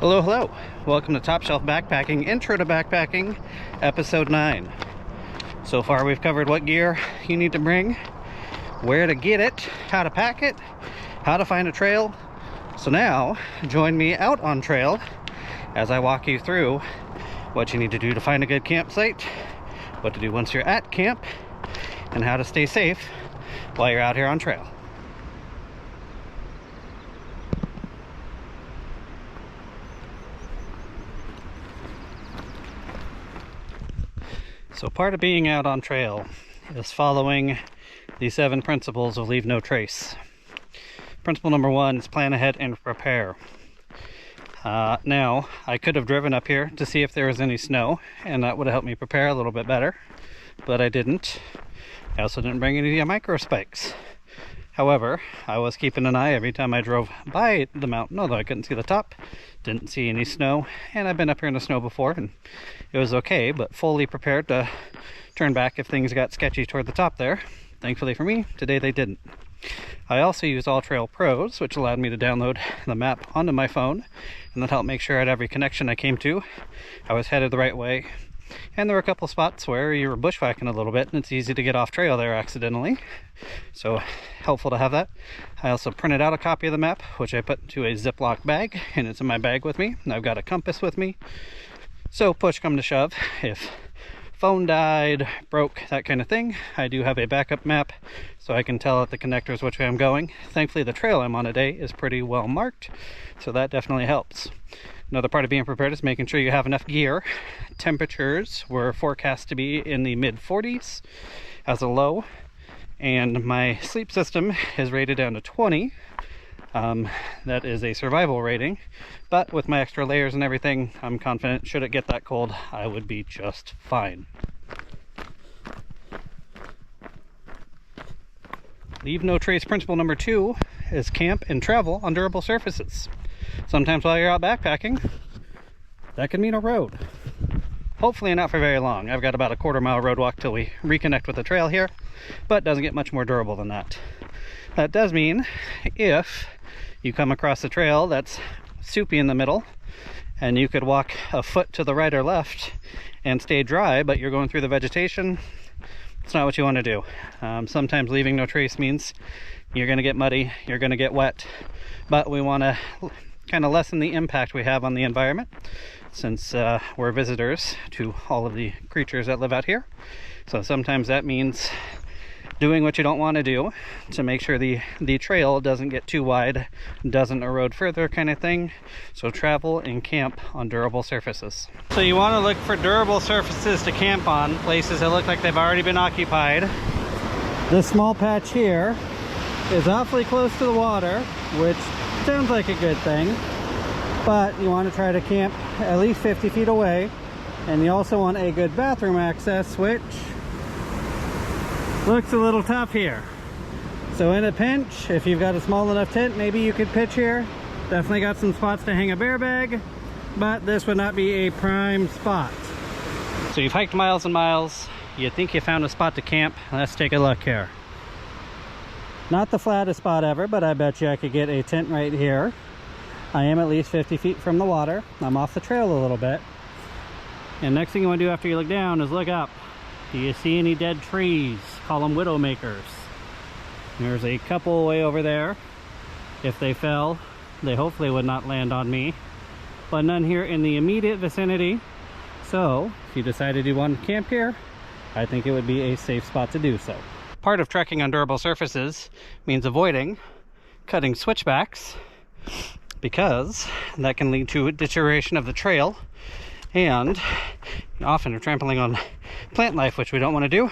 Hello, hello. Welcome to Top Shelf Backpacking, Intro to Backpacking, Episode 9. So far we've covered what gear you need to bring, where to get it, how to pack it, how to find a trail. So now, join me out on trail as I walk you through what you need to do to find a good campsite, what to do once you're at camp, and how to stay safe while you're out here on trail. So part of being out on trail is following the 7 principles of leave no trace. Principle number 1 is plan ahead and prepare. Now, I could have driven up here to see if there was any snow, and that would have helped me prepare a little bit better, but I didn't. I also didn't bring any micro spikes. However, I was keeping an eye every time I drove by the mountain, although I couldn't see the top, didn't see any snow, and I've been up here in the snow before, and it was okay, but fully prepared to turn back if things got sketchy toward the top there. Thankfully for me, today they didn't. I also used AllTrail Pros, which allowed me to download the map onto my phone, and that helped make sure at every connection I came to, I was headed the right way. And there were a couple spots where you were bushwhacking a little bit, and it's easy to get off trail there accidentally. So, helpful to have that. I also printed out a copy of the map, which I put into a Ziploc bag, and it's in my bag with me. And I've got a compass with me. So, push come to shove, if phone died, broke, that kind of thing, I do have a backup map, so I can tell at the connectors which way I'm going. Thankfully, the trail I'm on today is pretty well marked, so that definitely helps. Another part of being prepared is making sure you have enough gear. Temperatures were forecast to be in the mid-40s as a low, and my sleep system is rated down to 20. That is a survival rating, but with my extra layers and everything, I'm confident should it get that cold, I would be just fine. Leave no trace principle number 2 is camp and travel on durable surfaces. Sometimes while you're out backpacking, that can mean a road. Hopefully not for very long. I've got about a quarter-mile road walk till we reconnect with the trail here, but doesn't get much more durable than that. That does mean if you come across a trail that's soupy in the middle, and you could walk a foot to the right or left and stay dry, but you're going through the vegetation, it's not what you want to do. Sometimes leaving no trace means you're going to get muddy, you're going to get wet, but we want to kind of lessen the impact we have on the environment, since we're visitors to all of the creatures that live out here. So sometimes that means doing what you don't want to do to make sure the trail doesn't get too wide, doesn't erode further, kind of thing. So travel and camp on durable surfaces. So you want to look for durable surfaces to camp on, places that look like they've already been occupied. This small patch here is awfully close to the water, which sounds like a good thing, but you want to try to camp at least 50 feet away, and you also want a good bathroom access, which looks a little tough here. So in a pinch, if you've got a small enough tent, maybe you could pitch here. Definitely got some spots to hang a bear bag, but this would not be a prime spot. So you've hiked miles and miles, you think you found a spot to camp. Let's take a look here. Not the flattest spot ever, but I bet you I could get a tent right here. I am at least 50 feet from the water. I'm off the trail a little bit. And next thing you want to do after you look down is look up. Do you see any dead trees? Call them widow makers. There's a couple way over there. If they fell, they hopefully would not land on me. But none here in the immediate vicinity. So, if you decided you want to camp here, I think it would be a safe spot to do so. Part of trekking on durable surfaces means avoiding cutting switchbacks, because that can lead to a deterioration of the trail, and often you're trampling on plant life, which we don't want to do.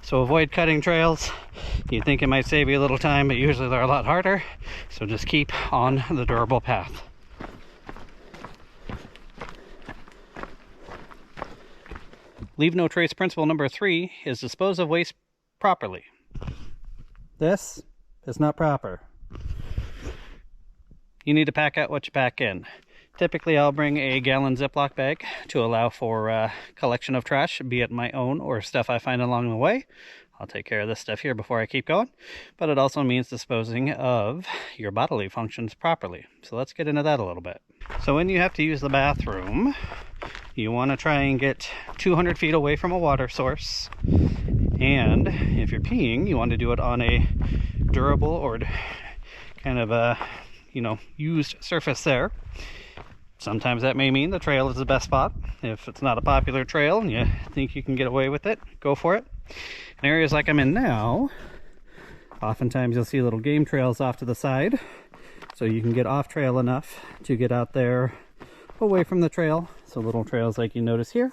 So avoid cutting trails. You think it might save you a little time, but usually they're a lot harder, so just keep on the durable path. Leave no trace principle number 3 is dispose of waste properly. This is not proper. You need to pack out what you pack in. Typically I'll bring a gallon Ziploc bag to allow for collection of trash, be it my own or stuff I find along the way. I'll take care of this stuff here before I keep going, but it also means disposing of your bodily functions properly. So let's get into that a little bit. So when you have to use the bathroom, you want to try and get 200 feet away from a water source. And if you're peeing, you want to do it on a durable or kind of a, used surface there. Sometimes that may mean the trail is the best spot. If it's not a popular trail and you think you can get away with it, go for it. In areas like I'm in now, oftentimes you'll see little game trails off to the side, so you can get off trail enough to get out there away from the trail. So little trails like you notice here,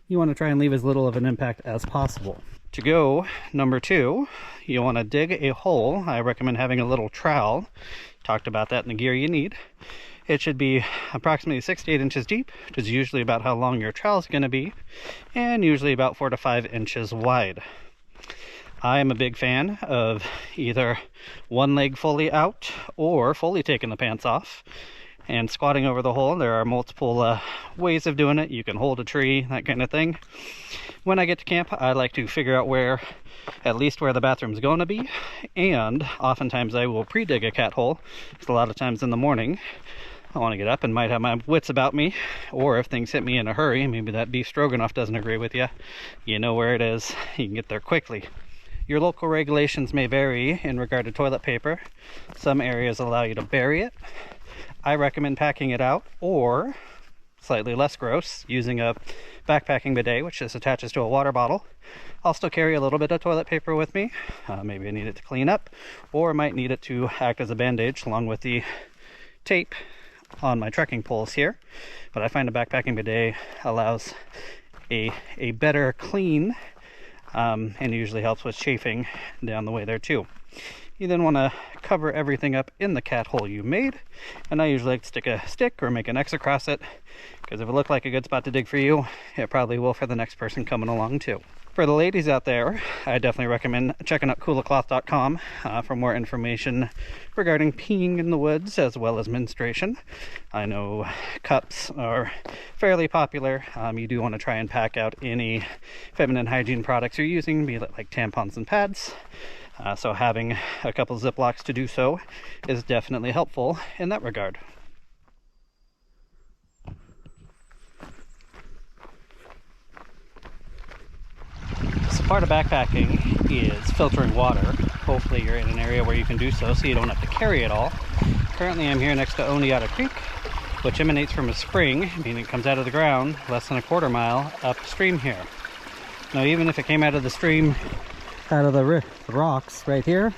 you want to try and leave as little of an impact as possible. To go number 2, you want to dig a hole. I recommend having a little trowel. Talked about that in the gear you need. It should be approximately 6 to 8 inches deep, which is usually about how long your trowel is going to be, and usually about 4 to 5 inches wide. I am a big fan of either one leg fully out or fully taking the pants off and squatting over the hole. There are multiple ways of doing it. You can hold a tree, that kind of thing. When I get to camp, I like to figure out at least where the bathroom's going to be, and oftentimes I will pre-dig a cat hole, because a lot of times in the morning I want to get up and might have my wits about me, or if things hit me in a hurry, maybe that beef stroganoff doesn't agree with you, you know where it is, you can get there quickly. Your local regulations may vary in regard to toilet paper. Some areas allow you to bury it. I recommend packing it out, or slightly less gross, using a backpacking bidet, which just attaches to a water bottle. I'll still carry a little bit of toilet paper with me. Maybe I need it to clean up, or might need it to act as a bandage along with the tape on my trekking poles here. But I find a backpacking bidet allows a better clean, and usually helps with chafing down the way there too. You then want to cover everything up in the cat hole you made, and I usually like to stick a stick or make an X across it, because if it looked like a good spot to dig for you, it probably will for the next person coming along too. For the ladies out there, I definitely recommend checking out koolacloth.com for more information regarding peeing in the woods as well as menstruation. I know cups are fairly popular. You do want to try and pack out any feminine hygiene products you're using, be it like tampons and pads. So having a couple Ziplocs to do so is definitely helpful in that regard. So part of backpacking is filtering water. Hopefully you're in an area where you can do so you don't have to carry it all. Currently I'm here next to Oneata Creek, which emanates from a spring, meaning it comes out of the ground less than a quarter mile upstream here. Now even if it came out of the stream, out of the rocks right here,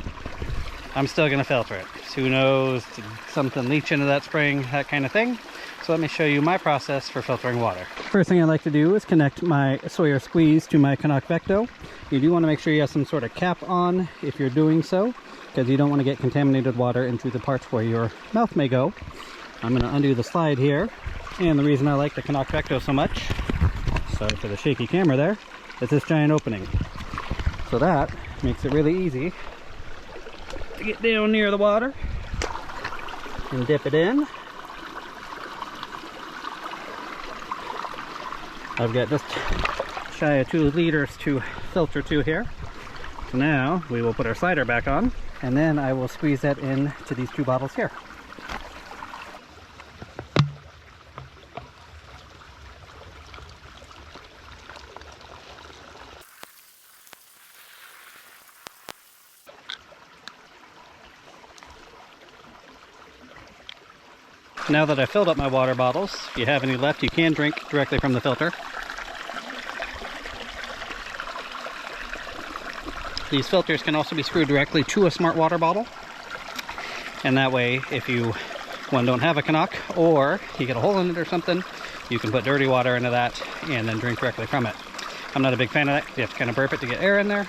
I'm still going to filter it. Who knows, did something leach into that spring, that kind of thing. So let me show you my process for filtering water. First thing I like to do is connect my Sawyer Squeeze to my Canuck Vecto. You do want to make sure you have some sort of cap on if you're doing so, because you don't want to get contaminated water into the parts where your mouth may go. I'm going to undo the slide here, and the reason I like the Canuck Vecto so much, sorry for the shaky camera there, is this giant opening. So that makes it really easy to get down near the water and dip it in. I've got just shy of 2 liters to filter to here. So now we will put our slider back on, and then I will squeeze that in to these 2 bottles here. Now that I've filled up my water bottles, if you have any left, you can drink directly from the filter. These filters can also be screwed directly to a smart water bottle. And that way, if you, don't have a Canuck, or you get a hole in it or something, you can put dirty water into that and then drink directly from it. I'm not a big fan of that. You have to kind of burp it to get air in there.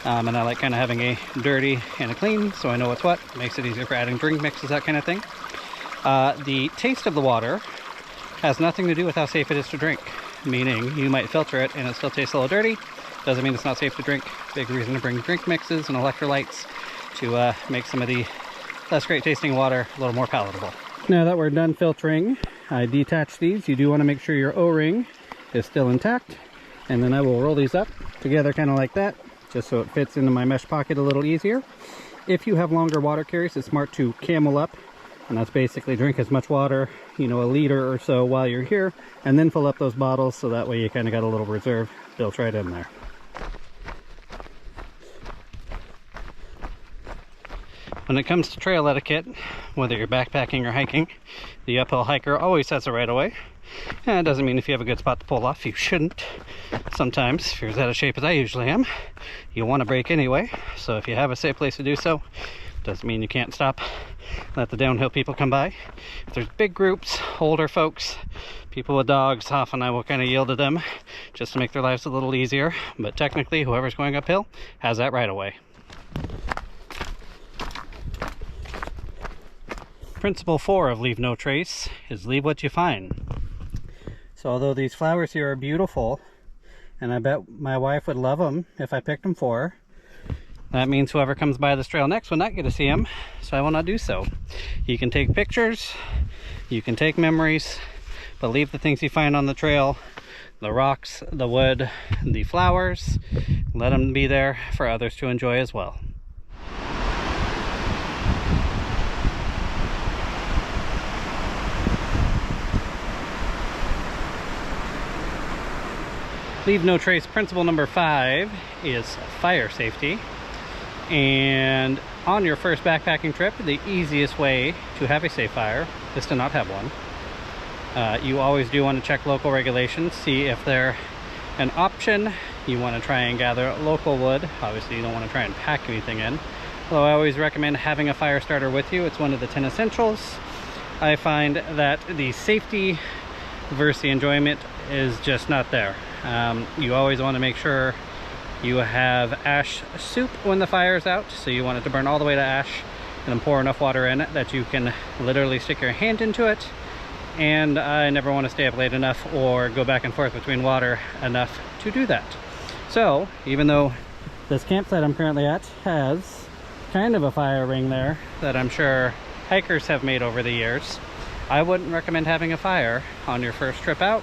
And I like kind of having a dirty and a clean, so I know what's what. Makes it easier for adding drink mixes, that kind of thing. The taste of the water has nothing to do with how safe it is to drink, meaning you might filter it and it still tastes a little dirty. Doesn't mean it's not safe to drink. Big reason to bring drink mixes and electrolytes to make some of the less great tasting water a little more palatable. Now that we're done filtering, I detach these. You do want to make sure your O-ring is still intact, and then I will roll these up together kind of like that, just so it fits into my mesh pocket a little easier. If you have longer water carries, it's smart to camel up, and that's basically drink as much water, you know, a liter or so while you're here, and then fill up those bottles, so that way you kind of got a little reserve built right in there. When it comes to trail etiquette, whether you're backpacking or hiking, the uphill hiker always has a right of way. And it doesn't mean if you have a good spot to pull off, you shouldn't. Sometimes, if you're as out of shape as I usually am, you'll want to brake anyway. So if you have a safe place to do so, doesn't mean you can't stop, let the downhill people come by. If there's big groups, older folks, people with dogs, often I will kind of yield to them just to make their lives a little easier. But technically, whoever's going uphill has that right of way. Principle 4 of Leave No Trace is leave what you find. So although these flowers here are beautiful, and I bet my wife would love them if I picked them for her, that means whoever comes by this trail next will not get to see them, so I will not do so. You can take pictures, you can take memories, but leave the things you find on the trail, the rocks, the wood, the flowers, let them be there for others to enjoy as well. Leave no trace principle number 5 is fire safety. And on your first backpacking trip, the easiest way to have a safe fire is to not have one. You always do want to check local regulations, see if they're an option. You want to try and gather local wood. Obviously you don't want to try and pack anything in. Although I always recommend having a fire starter with you. It's one of the 10 essentials. I find that the safety versus the enjoyment is just not there. You always want to make sure you have ash soup when the fire is out, so you want it to burn all the way to ash, and then pour enough water in it that you can literally stick your hand into it. And I never want to stay up late enough or go back and forth between water enough to do that. So even though this campsite I'm currently at has kind of a fire ring there that I'm sure hikers have made over the years, I wouldn't recommend having a fire on your first trip out.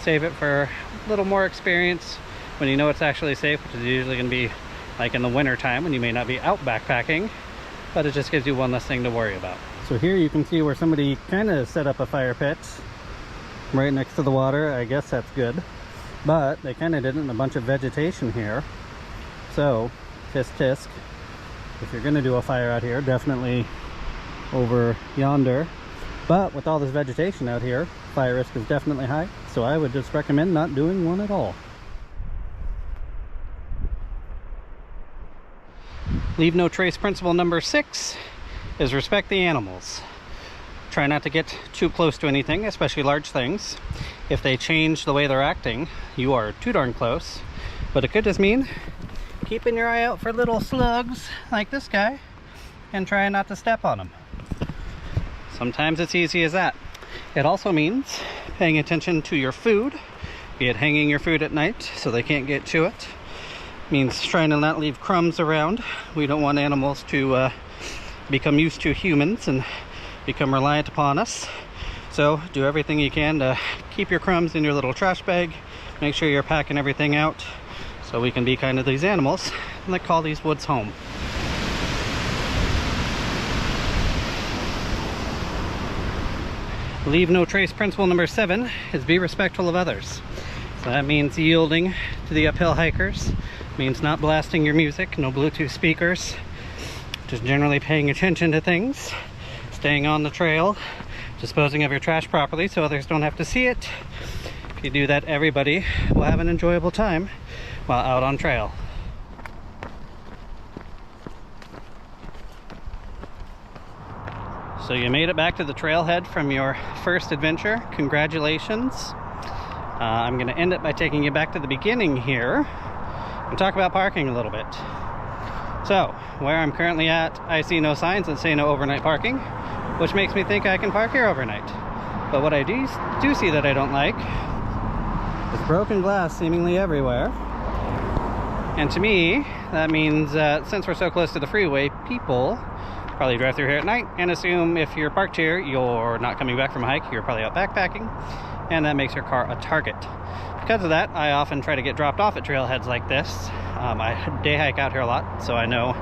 Save it for a little more experience when you know it's actually safe, which is usually going to be like in the winter time when you may not be out backpacking, but it just gives you one less thing to worry about. So here you can see where somebody kind of set up a fire pit right next to the water. I guess that's good, but they kind of did it in a bunch of vegetation here. So tisk tisk, if you're going to do a fire out here, definitely over yonder. But with all this vegetation out here, fire risk is definitely high, so I would just recommend not doing one at all. Leave no trace principle number 6 is respect the animals. Try not to get too close to anything, especially large things. If they change the way they're acting, you are too darn close. But it could just mean keeping your eye out for little slugs like this guy and trying not to step on them. Sometimes it's easy as that. It also means paying attention to your food, be it hanging your food at night so they can't get to it. It means trying to not leave crumbs around. We don't want animals to become used to humans and become reliant upon us. So do everything you can to keep your crumbs in your little trash bag. Make sure you're packing everything out so we can be kind of these animals and call these woods home. Leave no trace principle number 7 is be respectful of others. So that means yielding to the uphill hikers, means not blasting your music, no Bluetooth speakers, just generally paying attention to things, staying on the trail, disposing of your trash properly so others don't have to see it. If you do that, everybody will have an enjoyable time while out on trail. So you made it back to the trailhead from your first adventure. Congratulations. I'm going to end it by taking you back to the beginning here and talk about parking a little bit. So, where I'm currently at, I see no signs that say no overnight parking, which makes me think I can park here overnight. But what I do see that I don't like is broken glass seemingly everywhere. And to me, that means since we're so close to the freeway, people probably drive through here at night and assume if you're parked here, you're not coming back from a hike, you're probably out backpacking. and that makes your car a target. Because of that, I often try to get dropped off at trailheads like this. I day hike out here a lot, so I know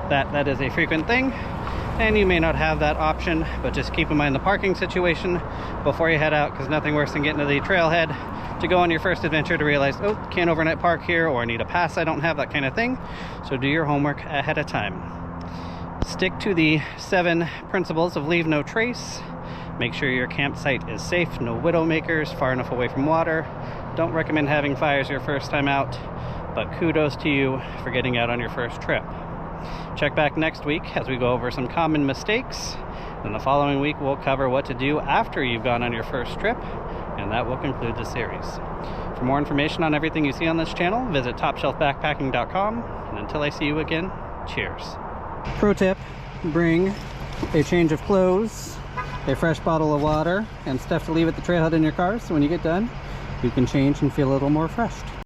that that is a frequent thing, and you may not have that option, but just keep in mind the parking situation before you head out, because nothing worse than getting to the trailhead to go on your first adventure to realize, oh, can't overnight park here, or I need a pass I don't have, that kind of thing. So do your homework ahead of time. Stick to the 7 principles of leave no trace. Make sure your campsite is safe, no widowmakers, far enough away from water. Don't recommend having fires your first time out, but kudos to you for getting out on your first trip. Check back next week as we go over some common mistakes. Then the following week we'll cover what to do after you've gone on your first trip, and that will conclude the series. For more information on everything you see on this channel, visit topshelfbackpacking.com, and until I see you again, cheers. Pro tip, bring a change of clothes, a fresh bottle of water, and stuff to leave at the trailhead in your car, so when you get done, you can change and feel a little more refreshed.